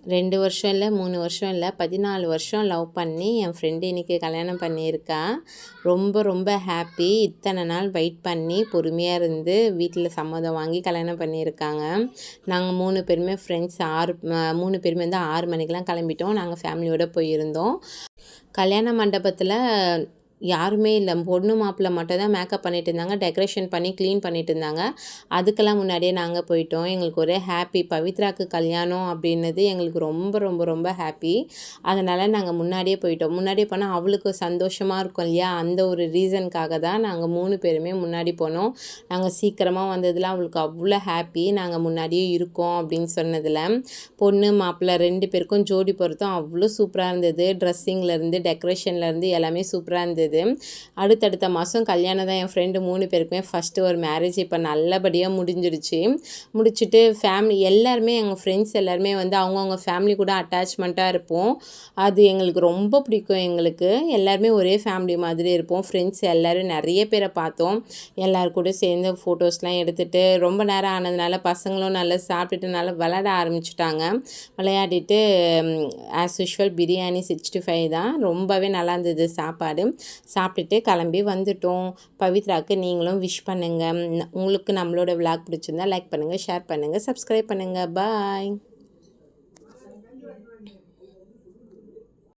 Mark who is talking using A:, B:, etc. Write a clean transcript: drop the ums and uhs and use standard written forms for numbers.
A: 2 வருஷம் இல்ல, 3 வருஷம் இல்ல, 14 வருஷம் லவ் பண்ணி என் ஃப்ரெண்டு இன்னைக்கு கல்யாணம் பண்ணியிருக்கா. ரொம்ப ரொம்ப ஹாப்பி. இத்தனை நாள் வெயிட் பண்ணி பொறுமையா இருந்து வீட்டில் சம்மதம் வாங்கி கல்யாணம் பண்ணியிருக்காங்க. நாங்கள் 3 பேருமே ஃப்ரெண்ட்ஸ் 3 பேருமே வந்து 6 மணிக்கெலாம் கிளம்பிட்டோம். நாங்கள் ஃபேமிலியோடு போயிருந்தோம். கல்யாண மண்டபத்தில் யாருமே இல்லை. பொண்ணு மாப்பிள்ளை மட்டும் தான் மேக்கப் பண்ணிட்டு இருந்தாங்க. டெக்கரேஷன் பண்ணி க்ளீன் பண்ணிட்டு இருந்தாங்க. அதுக்கெல்லாம் முன்னாடியே நாங்கள் போயிட்டோம். எங்களுக்கு ஒரே ஹாப்பி. பவித்ராக்கு கல்யாணம் அப்படின்னது எங்களுக்கு ரொம்ப ரொம்ப ரொம்ப ஹாப்பி. அதனால் நாங்கள் முன்னாடியே போயிட்டோம். முன்னாடியே போனால் அவளுக்கு சந்தோஷமாக இருக்கும் இல்லையா? அந்த ஒரு ரீசனுக்காக தான் நாங்கள் 3 பேருமே முன்னாடி போனோம். நாங்கள் சீக்கிரமாக வந்ததில் அவளுக்கு அவ்வளோ ஹாப்பி. நாங்கள் முன்னாடியே இருக்கோம் அப்படின்னு சொன்னதில். பொண்ணு மாப்பிள்ளை 2 பேருக்கும் ஜோடி பொருத்தம் அவ்வளோ சூப்பராக இருந்தது. ட்ரெஸ்ஸிங்லேருந்து டெக்கரேஷன்லேருந்து எல்லாமே சூப்பராக இருந்தது. அடுத்தடுத்த மாதம் கல்யாணம் தான். என் ஃப்ரெண்டு 3 பேருக்குமே ஃபஸ்ட்டு ஒரு மேரேஜ் இப்போ நல்லபடியாக முடிஞ்சிடுச்சு. முடிச்சுட்டு ஃபேமிலி எல்லாருமே எங்கள் ஃப்ரெண்ட்ஸ் எல்லாருமே வந்து அவங்கவுங்க ஃபேமிலி கூட அட்டாச்மெண்ட்டாக இருப்போம். அது எங்களுக்கு ரொம்ப பிடிக்கும். எங்களுக்கு எல்லாருமே ஒரே ஃபேமிலி மாதிரி இருப்போம். ஃப்ரெண்ட்ஸ் எல்லோரும் நிறைய பேரை பார்த்தோம். எல்லோரும் கூட சேர்ந்து ஃபோட்டோஸ்லாம் எடுத்துகிட்டு ரொம்ப நேரம் ஆனதுனால பசங்களும் நல்லா சாப்பிட்டுட்டு நல்லா விளையாட ஆரம்பிச்சிட்டாங்க. விளையாடிட்டு ஆஸ் யூஷுவல் பிரியாணி 65 தான். ரொம்பவே நல்லா இருந்தது சாப்பாடு. சாப்பிட்டுட்டு கிளம்பி வந்துட்டோம். பவித்ராவுக்கு நீங்களும் விஷ் பண்ணுங்கள். உங்களுக்கு நம்மளோட விளாக் பிடிச்சிருந்தா லைக் பண்ணுங்கள், ஷேர் பண்ணுங்கள், சப்ஸ்கிரைப் பண்ணுங்கள். பாய்.